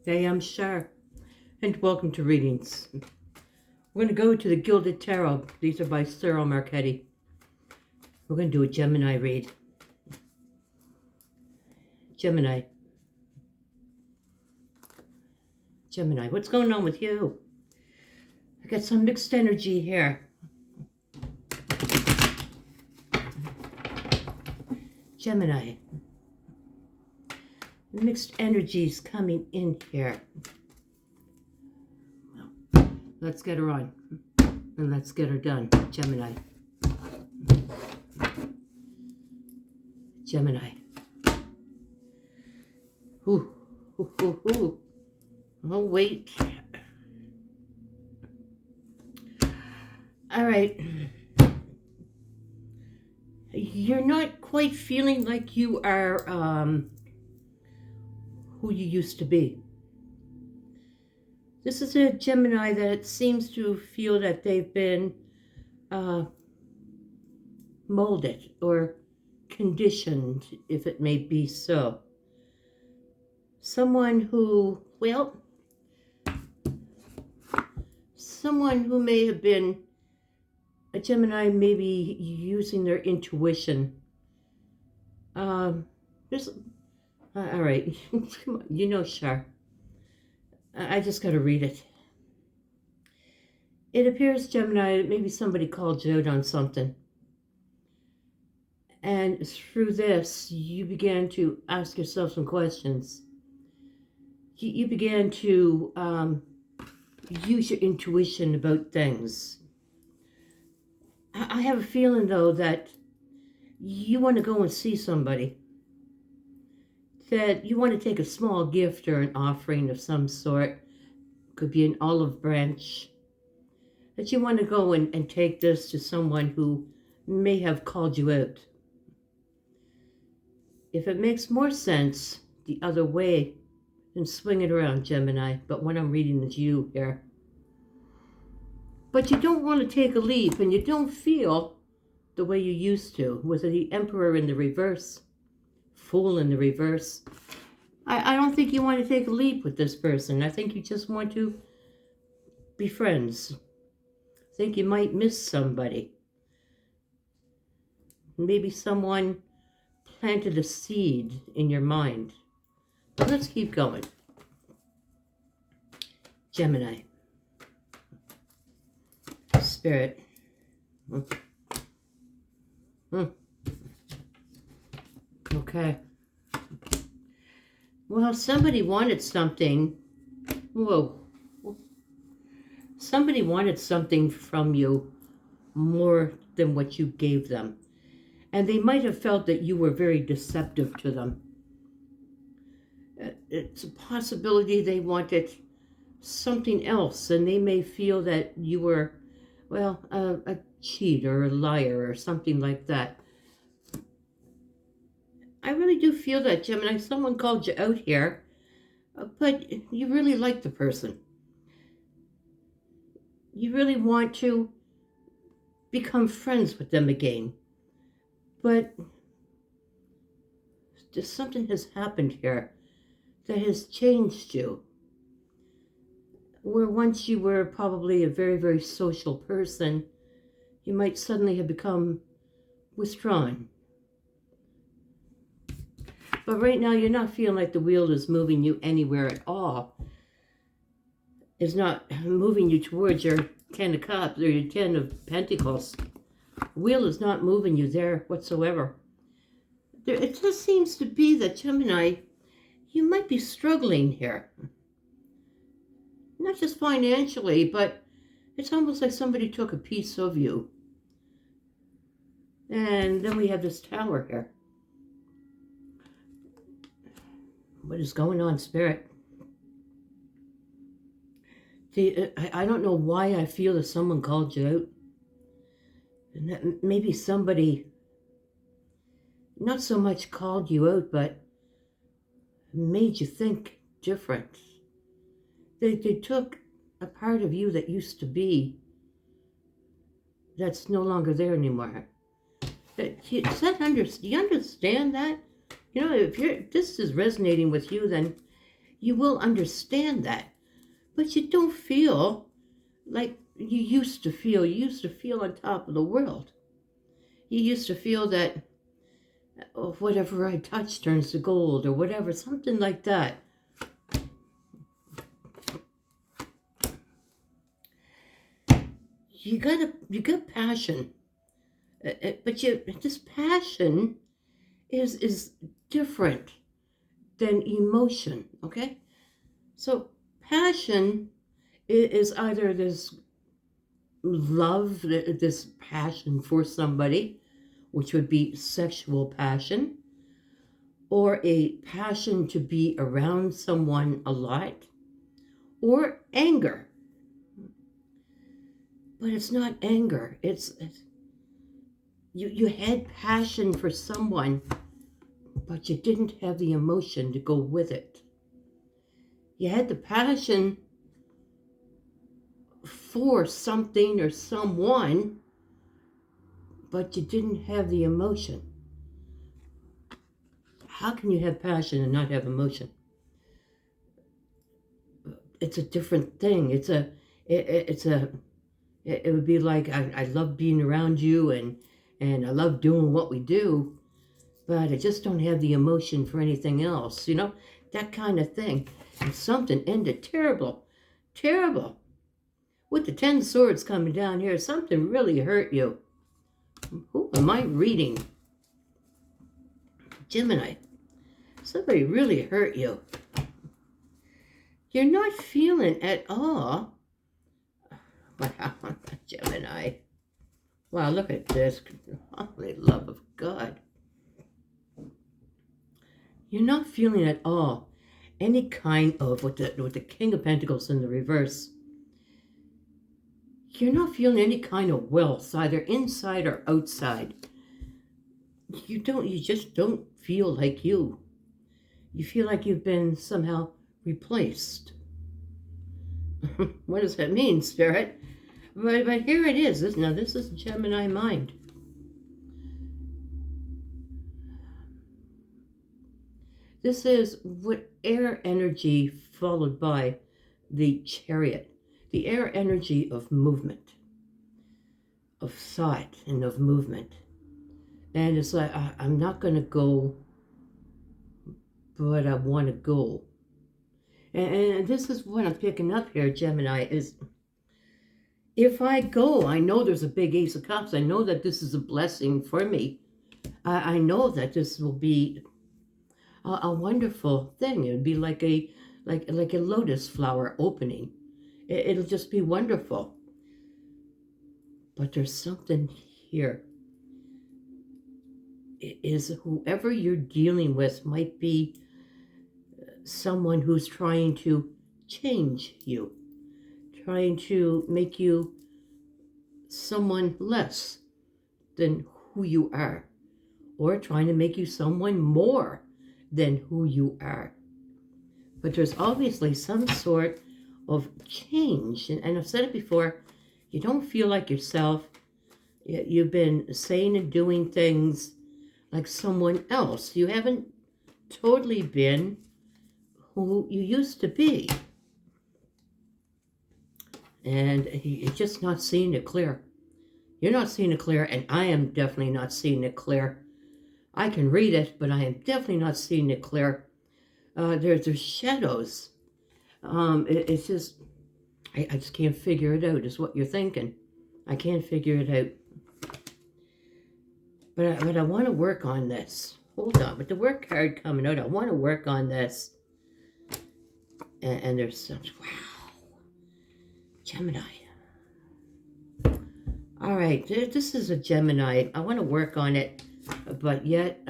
Hey, I'm Shar, and welcome to Readings. We're going to go to the Gilded Tarot. These are by Cyril Marchetti. We're going to do a Gemini read. Gemini, what's going on with you? I got some mixed energy here. Gemini, mixed energies coming in here. Well, let's get her on, and let's get her done. Gemini. Ooh. Oh, wait. All right. You're not quite feeling like you are who you used to be. This is a Gemini that seems to feel that they've been molded or conditioned, if it may be so. Someone who may have been a Gemini, maybe using their intuition. All right, come on, you know, Shar. I just got to read it. It appears, Gemini, maybe somebody called you out on something. And through this, you began to ask yourself some questions. You began to use your intuition about things. I have a feeling, though, that you want to go and see somebody. That you want to take a small gift or an offering of some sort. Could be an olive branch. That you want to go and take this to someone who may have called you out. If it makes more sense the other way, then swing it around, Gemini. But what I'm reading is you here. But you don't want to take a leap, and you don't feel the way you used to, with the Emperor in the reverse, Fool in the reverse. I don't think you want to take a leap with this person. I think you just want to be friends. I think you might miss somebody. Maybe someone planted a seed in your mind. But let's keep going. Gemini. Spirit. Okay. Well, somebody wanted something. Whoa. Somebody wanted something from you more than what you gave them. And they might have felt that you were very deceptive to them. It's a possibility they wanted something else, and they may feel that you were, well, a cheat or a liar or something like that. I really do feel that, Gemini. Someone called you out here, but you really like the person. You really want to become friends with them again. But something has happened here that has changed you. Where once you were probably a very, very social person, you might suddenly have become withdrawn. But right now, you're not feeling like the wheel is moving you anywhere at all. It's not moving you towards your 10 of Cups or your 10 of Pentacles. The wheel is not moving you there whatsoever. It just seems to be that, Gemini, you might be struggling here. Not just financially, but it's almost like somebody took a piece of you. And then we have this Tower here. What is going on, Spirit? I don't know why I feel that someone called you out. And that maybe somebody not so much called you out, but made you think different. They took a part of you that used to be, that's no longer there anymore. Do you understand that? You know, if this is resonating with you, then You will understand that. But you don't feel like you used to feel. You used to feel on top of the world. You used to feel that whatever I touch turns to gold or whatever, something like that. You got passion, but this passion is different than emotion. Okay, so passion is either this love, this passion for somebody, which would be sexual passion, or a passion to be around someone a lot, or anger. But it's not anger. It's you had passion for someone, but you didn't have the emotion to go with it. You had the passion for something or someone, but you didn't have the emotion. How can you have passion and not have emotion? It's a different thing. It would be like I love being around you and I love doing what we do, but I just don't have the emotion for anything else, that kind of thing. And something ended terrible, terrible. With the 10 swords coming down here, something really hurt you. Who am I reading? Gemini. Somebody really hurt you. You're not feeling at all. Wow, Gemini. Wow, look at this. Holy love of God. You're not feeling at all any kind of, with the King of Pentacles in the reverse, you're not feeling any kind of wealth, either inside or outside. You just don't feel like you. You feel like you've been somehow replaced. What does that mean, Spirit? But here it is. This is Gemini mind. This is what air energy followed by the Chariot. The air energy of movement, of thought, and of movement. And it's like, I'm not going to go, but I want to go. And this is what I'm picking up here, Gemini, is if I go, I know there's a big Ace of Cups. I know that this is a blessing for me. I know that this will be a wonderful thing. It would be like a lotus flower opening. It'll just be wonderful. But there's something here. It is whoever you're dealing with might be someone who's trying to change you, trying to make you someone less than who you are, or trying to make you someone more than who you are. But there's obviously some sort of change. And I've said it before, you don't feel like yourself. You've been saying and doing things like someone else. You haven't totally been who you used to be. And you're just not seeing it clear. You're not seeing it clear, and I am definitely not seeing it clear. I can read it, but I am definitely not seeing it clear. There's shadows. It's just, I just can't figure it out, is what you're thinking. I can't figure it out. But I want to work on this. Hold on, with the work card coming out, I want to work on this. And there's some, wow. Gemini. All right, this is a Gemini. I want to work on it, but yet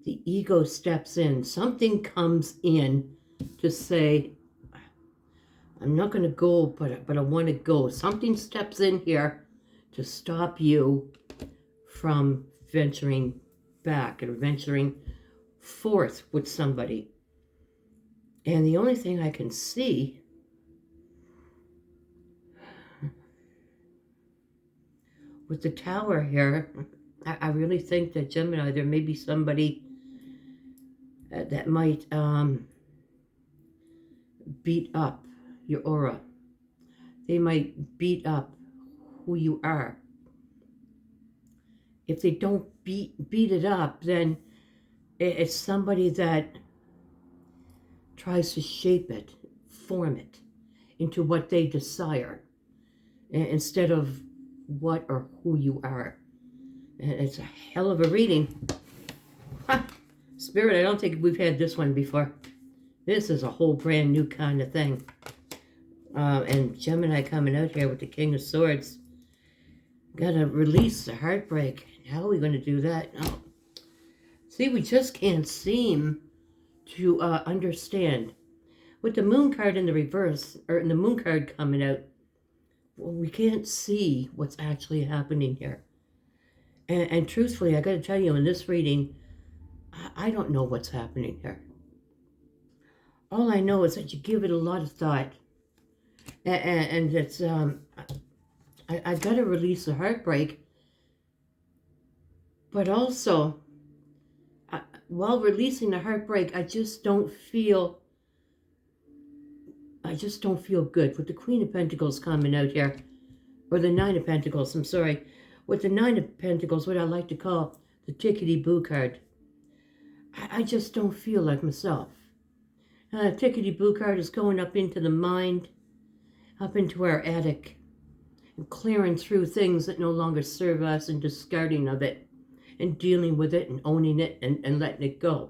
the ego steps in. Something comes in to say, I'm not going to go, but I want to go. Something steps in here to stop you from venturing back or venturing forth with somebody. And the only thing I can see with the Tower here, I really think that Gemini, there may be somebody that might beat up your aura. They might beat up who you are. If they don't beat it up, then it's somebody that tries to shape it, form it into what they desire, instead of what or who you are. And it's a hell of a reading. Spirit, I don't think we've had this one before. This is a whole brand new kind of thing. And Gemini coming out here with the King of Swords. Gotta release the heartbreak. How are we going to do that? Oh. See, we just can't seem to understand. With the Moon card in the reverse, or in the Moon card coming out, well, we can't see what's actually happening here. And truthfully, I got to tell you, in this reading, I don't know what's happening here. All I know is that you give it a lot of thought. And it's, I got to release the heartbreak. But also, while releasing the heartbreak, I just don't feel good. With the Queen of Pentacles coming out here, or the Nine of Pentacles, I'm sorry. With the Nine of Pentacles, what I like to call the tickety-boo card. I just don't feel like myself. Tickety-boo card is going up into the mind, up into our attic, and clearing through things that no longer serve us and discarding of it, and dealing with it and owning it and letting it go.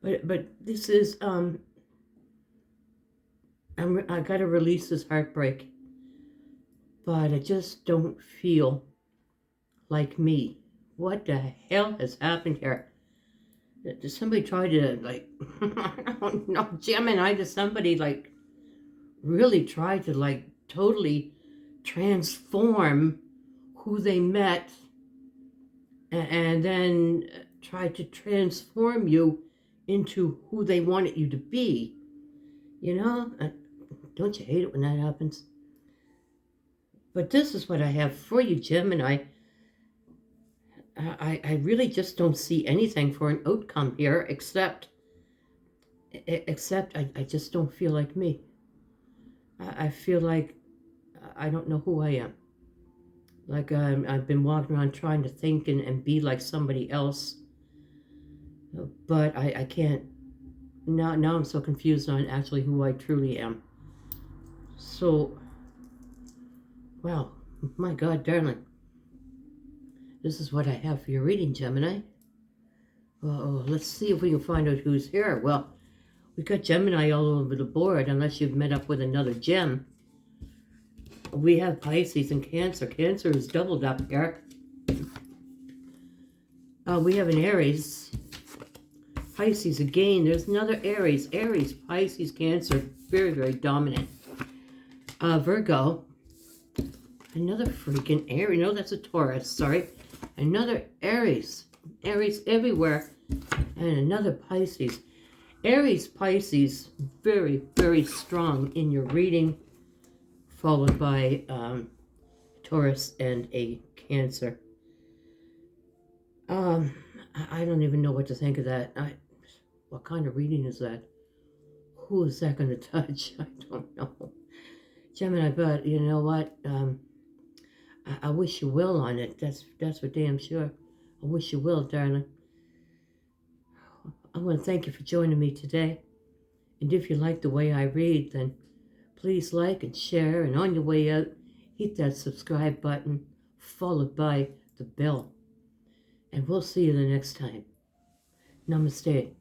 But this is, I got to release this heartbreak. But I just don't feel like me. What the hell has happened here? Did somebody try to, like, I don't know, Gemini, did somebody, like, really try to, like, totally transform who they met and then try to transform you into who they wanted you to be? You know? Don't you hate it when that happens? But this is what I have for you, Gemini. I really just don't see anything for an outcome here, except I just don't feel like me. I feel like I don't know who I am. Like I've been walking around trying to think and be like somebody else. But I can't. Now I'm so confused on actually who I truly am. So, wow, my God, darling. This is what I have for your reading, Gemini. Well, let's see if we can find out who's here. Well, we got Gemini all over the board, unless you've met up with another gem. We have Pisces and Cancer. Cancer is doubled up here. We have an Aries. Pisces again. There's another Aries. Aries, Pisces, Cancer. Very, very dominant. Virgo. Another freaking Aries. No, that's a Taurus. Sorry. Another Aries. Aries everywhere. And another Pisces. Aries, Pisces, very, very strong in your reading. Followed by Taurus and a Cancer. I don't even know what to think of that. What kind of reading is that? Who is that going to touch? I don't know. Gemini, but you know what? I wish you will on it. That's for damn sure. I wish you will, darling. I want to thank you for joining me today. And if you like the way I read, then please like and share. And on your way out, hit that subscribe button, followed by the bell. And we'll see you the next time. Namaste.